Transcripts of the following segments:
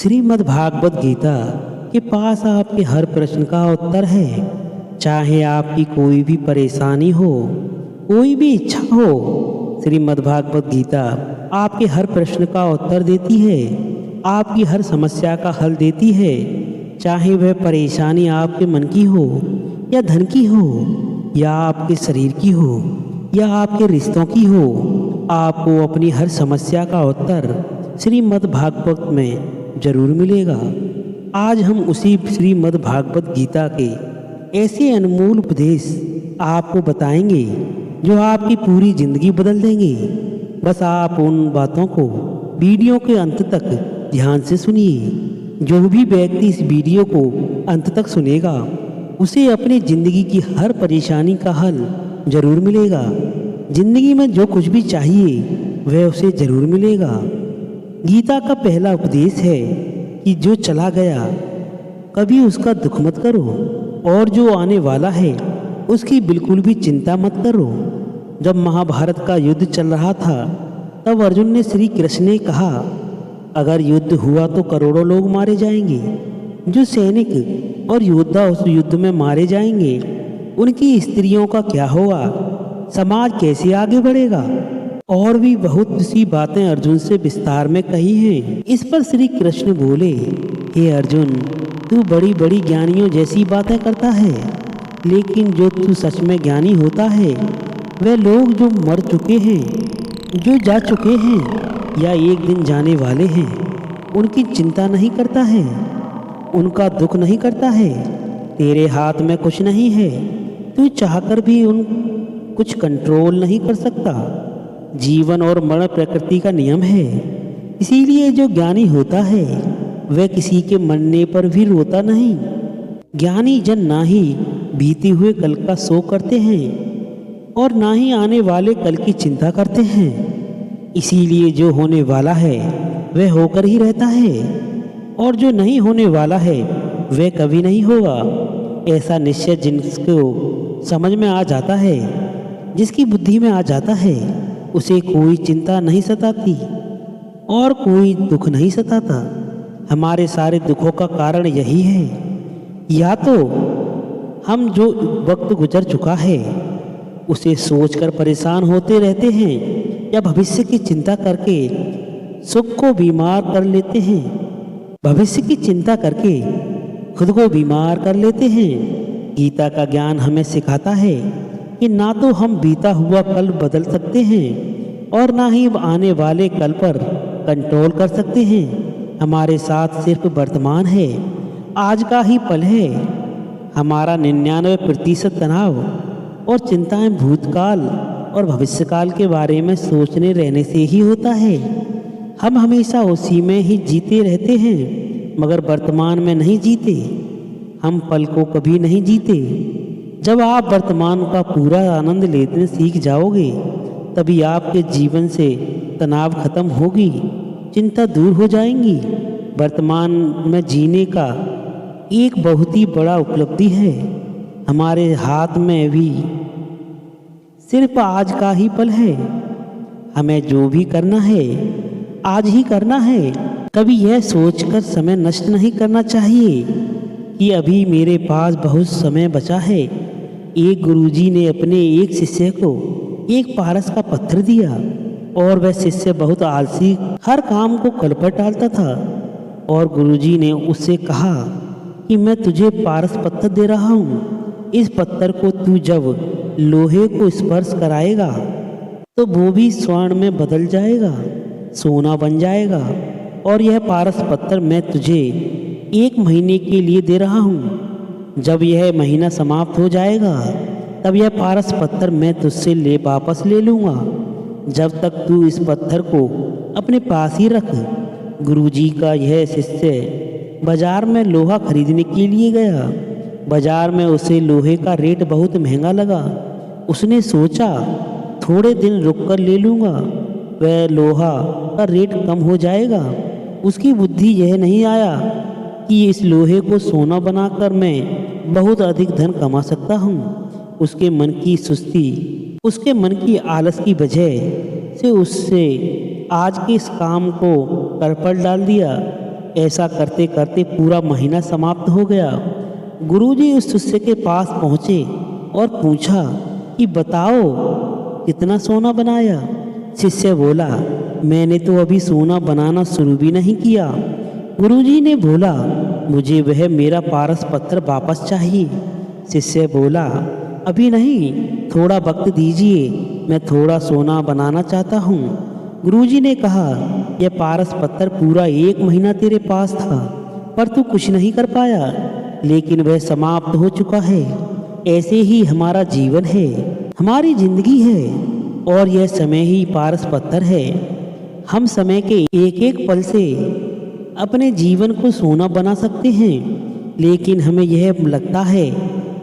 श्रीमद् भागवत गीता के पास आपके हर प्रश्न का उत्तर है। चाहे आपकी कोई भी परेशानी हो, कोई भी इच्छा हो, श्रीमद् भागवत गीता आपके हर प्रश्न का उत्तर देती है, आपकी हर समस्या का हल देती है। चाहे वह परेशानी आपके मन की हो या धन की हो या आपके शरीर की हो या आपके रिश्तों की हो, आपको अपनी हर समस्या का उत्तर श्रीमद् भागवत में जरूर मिलेगा। आज हम उसी श्रीमद् भागवत गीता के ऐसे अनमोल उपदेश आपको बताएंगे जो आपकी पूरी जिंदगी बदल देंगे। बस आप उन बातों को वीडियो के अंत तक ध्यान से सुनिए। जो भी व्यक्ति इस वीडियो को अंत तक सुनेगा उसे अपनी जिंदगी की हर परेशानी का हल जरूर मिलेगा। जिंदगी में जो कुछ भी चाहिए वह उसे जरूर मिलेगा। गीता का पहला उपदेश है कि जो चला गया कभी उसका दुख मत करो और जो आने वाला है उसकी बिल्कुल भी चिंता मत करो। जब महाभारत का युद्ध चल रहा था तब अर्जुन ने श्री कृष्ण ने कहा, अगर युद्ध हुआ तो करोड़ों लोग मारे जाएंगे। जो सैनिक और योद्धा उस युद्ध में मारे जाएंगे उनकी स्त्रियों का क्या होगा, समाज कैसे आगे बढ़ेगा। और भी बहुत सी बातें अर्जुन से विस्तार में कही हैं। इस पर श्री कृष्ण बोले, हे अर्जुन, तू बड़ी बड़ी ज्ञानियों जैसी बातें करता है, लेकिन जो तू सच में ज्ञानी होता है वह लोग जो मर चुके हैं, जो जा चुके हैं या एक दिन जाने वाले हैं, उनकी चिंता नहीं करता है, उनका दुख नहीं करता है। तेरे हाथ में कुछ नहीं है, तू चाहकर भी उन कुछ कंट्रोल नहीं कर सकता। जीवन और मरण प्रकृति का नियम है, इसीलिए जो ज्ञानी होता है वह किसी के मरने पर भी रोता नहीं। ज्ञानी जन ना ही बीते हुए कल का शोक करते हैं और ना ही आने वाले कल की चिंता करते हैं। इसीलिए जो होने वाला है वह होकर ही रहता है और जो नहीं होने वाला है वह कभी नहीं होगा। ऐसा निश्चय जिसको समझ में आ जाता है, जिसकी बुद्धि में आ जाता है, उसे कोई चिंता नहीं सताती और कोई दुख नहीं सताता। हमारे सारे दुखों का कारण यही है, या तो हम जो वक्त गुजर चुका है उसे सोचकर परेशान होते रहते हैं या भविष्य की चिंता करके सुख को बीमार कर लेते हैं। भविष्य की चिंता करके खुद को बीमार कर लेते हैं। गीता का ज्ञान हमें सिखाता है कि ना तो हम बीता हुआ कल बदल सकते हैं और ना ही आने वाले कल पर कंट्रोल कर सकते हैं। हमारे साथ सिर्फ वर्तमान है, आज का ही पल है। हमारा 99% तनाव और चिंताएं भूतकाल और भविष्यकाल के बारे में सोचने रहने से ही होता है। हम हमेशा उसी में ही जीते रहते हैं मगर वर्तमान में नहीं जीते। हम पल को कभी नहीं जीते। जब आप वर्तमान का पूरा आनंद लेने सीख जाओगे तभी आपके जीवन से तनाव खत्म होगी, चिंता दूर हो जाएंगी। वर्तमान में जीने का एक बहुत ही बड़ा उपलब्धि है। हमारे हाथ में भी सिर्फ आज का ही पल है। हमें जो भी करना है आज ही करना है। कभी यह सोचकर समय नष्ट नहीं करना चाहिए कि अभी मेरे पास बहुत समय बचा है। एक गुरुजी ने अपने एक शिष्य को एक पारस का पत्थर दिया और वह शिष्य बहुत आलसी हर काम को कल पर टालता था और गुरुजी ने उससे कहा कि मैं तुझे पारस पत्थर दे रहा हूँ। इस पत्थर को तू जब लोहे को स्पर्श कराएगा तो वो भी स्वर्ण में बदल जाएगा, सोना बन जाएगा। और यह पारस पत्थर मैं तुझे 1 महीने के लिए दे रहा हूँ। जब यह महीना समाप्त हो जाएगा तब यह पारस पत्थर मैं तुझसे वापस ले लूँगा। जब तक तू इस पत्थर को अपने पास ही रख। गुरुजी का यह शिष्य बाजार में लोहा खरीदने के लिए गया। बाजार में उसे लोहे का रेट बहुत महंगा लगा। उसने सोचा थोड़े दिन रुककर ले लूँगा, वह लोहा का रेट कम हो जाएगा। उसकी बुद्धि यह नहीं आया कि इस लोहे को सोना बनाकर मैं बहुत अधिक धन कमा सकता हूँ। उसके मन की सुस्ती, उसके मन की आलस की वजह से उससे आज के इस काम को कर पर डाल दिया। ऐसा करते करते पूरा महीना समाप्त हो गया। गुरुजी उस शिष्य के पास पहुँचे और पूछा कि बताओ कितना सोना बनाया। शिष्य बोला, मैंने तो अभी सोना बनाना शुरू भी नहीं किया। गुरुजी ने बोला, मुझे वह मेरा पारस पत्थर वापस चाहिए। शिष्य बोला, अभी नहीं, थोड़ा वक्त दीजिए, मैं थोड़ा सोना बनाना चाहता हूँ। गुरुजी ने कहा, यह पारस पत्थर पूरा 1 महीना तेरे पास था, पर तू कुछ नहीं कर पाया, लेकिन वह समाप्त हो चुका है। ऐसे ही हमारा जीवन है, हमारी जिंदगी है, और यह समय ही पारस पत्थर है। हम समय के एक एक पल से अपने जीवन को सोना बना सकते हैं, लेकिन हमें यह लगता है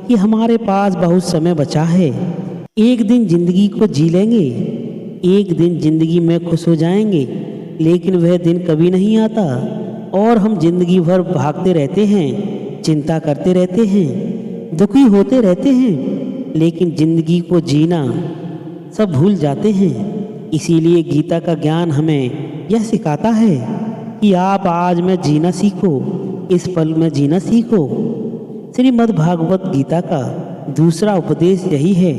कि हमारे पास बहुत समय बचा है। एक दिन जिंदगी को जी लेंगे, एक दिन जिंदगी में खुश हो जाएंगे, लेकिन वह दिन कभी नहीं आता और हम जिंदगी भर भागते रहते हैं, चिंता करते रहते हैं, दुखी होते रहते हैं, लेकिन जिंदगी को जीना सब भूल जाते हैं। इसीलिए गीता का ज्ञान हमें यह सिखाता है कि आप आज में जीना सीखो, इस पल में जीना सीखो। श्रीमद् भागवत गीता का दूसरा उपदेश यही है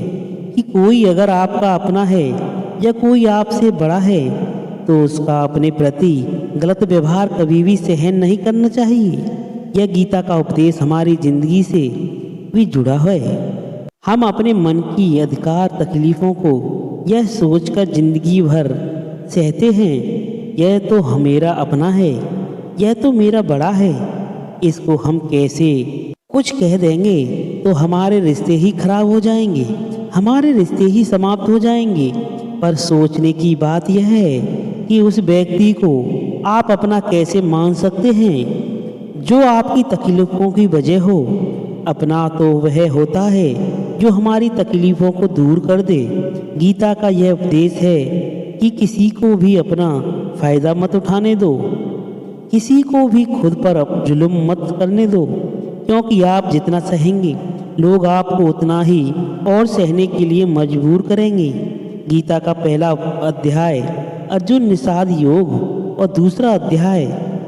कि कोई अगर आपका अपना है या कोई आपसे बड़ा है तो उसका अपने प्रति गलत व्यवहार कभी भी सहन नहीं करना चाहिए। यह गीता का उपदेश हमारी जिंदगी से भी जुड़ा है। हम अपने मन की अधिकार तकलीफ़ों को यह सोचकर जिंदगी भर सहते हैं, यह तो मेरा अपना है, यह तो मेरा बड़ा है, इसको हम कैसे कुछ कह देंगे तो हमारे रिश्ते ही खराब हो जाएंगे, हमारे रिश्ते ही समाप्त हो जाएंगे। पर सोचने की बात यह है कि उस व्यक्ति को आप अपना कैसे मान सकते हैं जो आपकी तकलीफ़ों की वजह हो। अपना तो वह होता है जो हमारी तकलीफ़ों को दूर कर दे। गीता का यह उपदेश है कि किसी को भी अपना फ़ायदा मत उठाने दो, किसी को भी खुद पर जुल्म मत करने दो, क्योंकि आप जितना सहेंगे लोग आपको उतना ही और सहने के लिए मजबूर करेंगे। गीता का पहला अध्याय अर्जुन निषाद योग और दूसरा अध्याय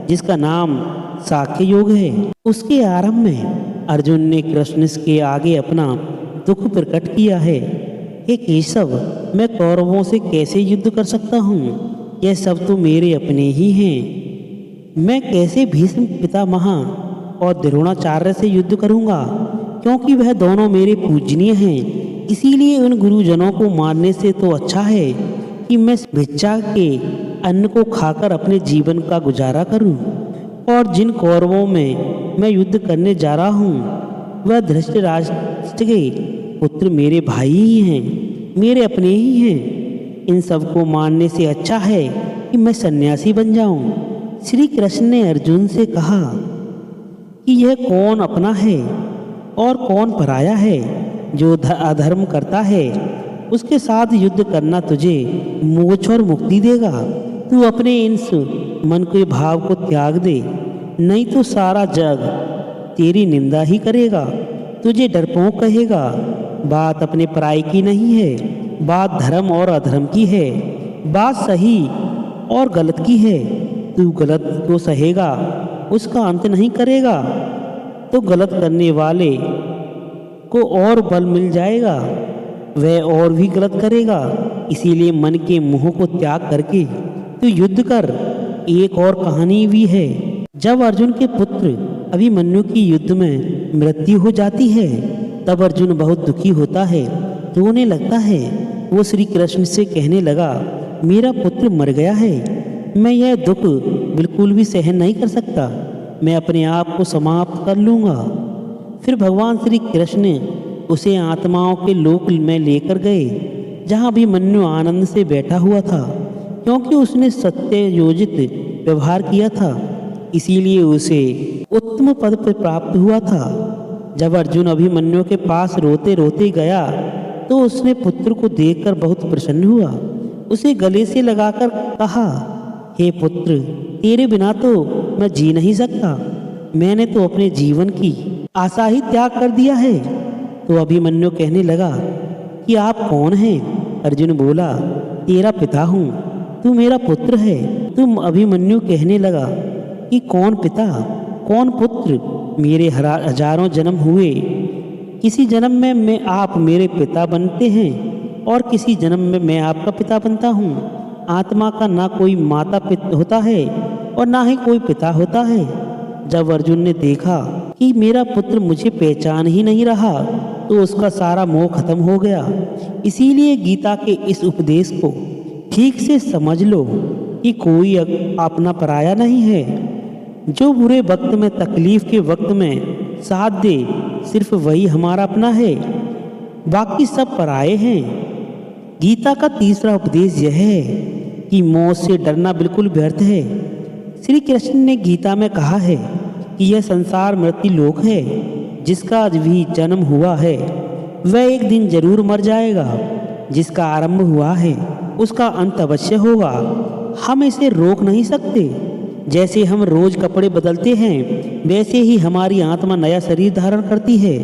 जिसका नाम साख्य योग है, उसके आरंभ में अर्जुन ने कृष्ण के आगे अपना दुख प्रकट किया है। हे केशव, मैं कौरवों से कैसे युद्ध कर सकता हूँ? यह सब तो मेरे अपने ही हैं। मैं कैसे भीष्म पितामह और द्रोणाचार्य से युद्ध करूँगा, क्योंकि वह दोनों मेरे पूजनीय हैं। इसीलिए उन गुरुजनों को मारने से तो अच्छा है कि मैं भिक्षा के अन्न को खाकर अपने जीवन का गुजारा करूं। और जिन कौरवों में मैं युद्ध करने जा रहा हूं वह धृतराष्ट्र के पुत्र मेरे भाई ही हैं, मेरे अपने ही हैं। इन सब को मारने से अच्छा है कि मैं सन्यासी बन जाऊं। श्री कृष्ण ने अर्जुन से कहा कि यह कौन अपना है और कौन पराया है। जो अधर्म करता है उसके साथ युद्ध करना तुझे मोक्ष और मुक्ति देगा। तू अपने इन मन के भाव को त्याग दे, नहीं तो सारा जग तेरी निंदा ही करेगा, तुझे डरपोक कहेगा। बात अपने पराई की नहीं है, बात धर्म और अधर्म की है, बात सही और गलत की है। तू गलत को सहेगा, उसका अंत नहीं करेगा तो गलत करने वाले को और बल मिल जाएगा, वह और भी गलत करेगा। इसीलिए मन के मोह को त्याग करके तू युद्ध कर। एक और कहानी भी है, जब अर्जुन के पुत्र अभिमन्यु की युद्ध में मृत्यु हो जाती है तब अर्जुन बहुत दुखी होता है, रोने लगता है। वो श्री कृष्ण से कहने लगा, मेरा पुत्र मर गया है, मैं यह दुख बिल्कुल भी सहन नहीं कर सकता, मैं अपने आप को समाप्त कर लूँगा। फिर भगवान श्री कृष्ण उसे आत्माओं के लोक में लेकर गए, जहाँ अभिमन्यु आनंद से बैठा हुआ था, क्योंकि उसने सत्य योजित व्यवहार किया था, इसीलिए उसे उत्तम पद पर प्राप्त हुआ था। जब अर्जुन अभिमन्यु के पास रोते रोते गया तो उसने पुत्र को देखकर बहुत प्रसन्न हुआ। उसे गले से लगाकर कहा, हे पुत्र, तेरे बिना तो मैं जी नहीं सकता, मैंने तो अपने जीवन की आशा ही त्याग कर दिया है। तो अभिमन्यु कहने लगा कि आप कौन हैं? अर्जुन बोला, तेरा पिता हूँ, तू मेरा पुत्र है। तुम अभिमन्यु कहने लगा कि कि कौन पिता कौन पुत्र। मेरे हजारों जन्म हुए, किसी जन्म में आप मेरे पिता बनते हैं और किसी जन्म में मैं आपका पिता बनता हूँ। आत्मा का ना कोई माता पिता होता है और ना ही कोई पिता होता है। जब अर्जुन ने देखा कि मेरा पुत्र मुझे पहचान ही नहीं रहा तो उसका सारा मोह खत्म हो गया। इसीलिए गीता के इस उपदेश को ठीक से समझ लो कि कोई अपना पराया नहीं है। जो बुरे वक्त में, तकलीफ के वक्त में साथ दे, सिर्फ वही हमारा अपना है, बाकी सब पराये हैं। गीता का तीसरा उपदेश यह है कि मौत से डरना बिल्कुल व्यर्थ है। श्री कृष्ण ने गीता में कहा है कि यह संसार मृत्यु लोक है। जिसका आज भी जन्म हुआ है वह एक दिन जरूर मर जाएगा। जिसका आरंभ हुआ है उसका अंत अवश्य होगा। हम इसे रोक नहीं सकते। जैसे हम रोज कपड़े बदलते हैं वैसे ही हमारी आत्मा नया शरीर धारण करती है।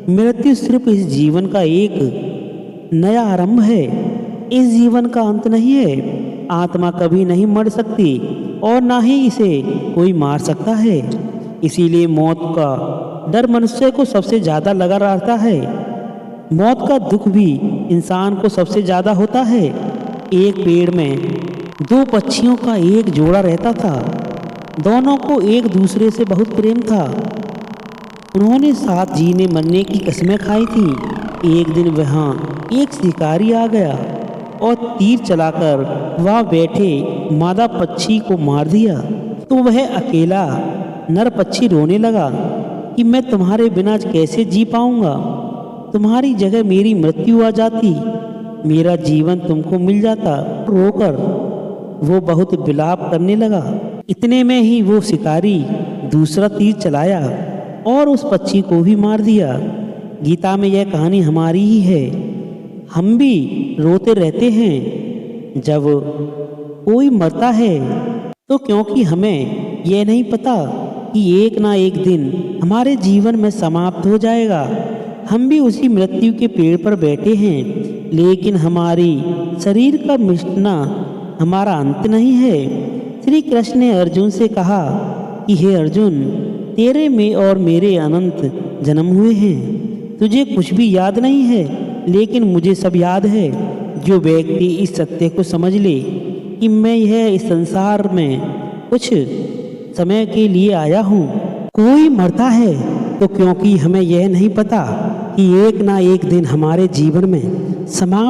मृत्यु सिर्फ इस जीवन का एक नया आरंभ है, इस जीवन का अंत नहीं है। आत्मा कभी नहीं मर सकती और ना ही इसे कोई मार सकता है। इसीलिए मौत का डर मनुष्य को सबसे ज़्यादा लगा रहता है। मौत का दुख भी इंसान को सबसे ज़्यादा होता है। एक पेड़ में दो पक्षियों का एक जोड़ा रहता था। दोनों को एक दूसरे से बहुत प्रेम था। उन्होंने साथ जीने मरने की कसमें खाई थी। एक दिन वहाँ एक शिकारी आ गया और तीर चलाकर वहाँ बैठे मादा पक्षी को मार दिया। तो वह अकेला नर पक्षी रोने लगा कि मैं तुम्हारे बिना कैसे जी पाऊंगा। तुम्हारी जगह मेरी मृत्यु आ जाती, मेरा जीवन तुमको मिल जाता। रोकर वो बहुत विलाप करने लगा। इतने में ही वो शिकारी दूसरा तीर चलाया और उस पक्षी को भी मार दिया। गीता में यह कहानी हमारी ही है। हम भी रोते रहते हैं जब कोई मरता है तो क्योंकि हमें यह नहीं पता कि एक ना एक दिन हमारे जीवन में समाप्त हो जाएगा। हम भी उसी मृत्यु के पेड़ पर बैठे हैं, लेकिन हमारी शरीर का मिटना हमारा अंत नहीं है। श्री कृष्ण ने अर्जुन से कहा कि हे अर्जुन, तेरे में और मेरे अनंत जन्म हुए हैं। तुझे कुछ भी याद नहीं है, लेकिन मुझे सब याद है। जो व्यक्ति इस सत्य को समझ ले कि मैं यह इस संसार में कुछ समय के लिए आया हूँ। कोई मरता है तो क्योंकि हमें यह नहीं पता कि एक ना एक दिन हमारे जीवन में समाप्त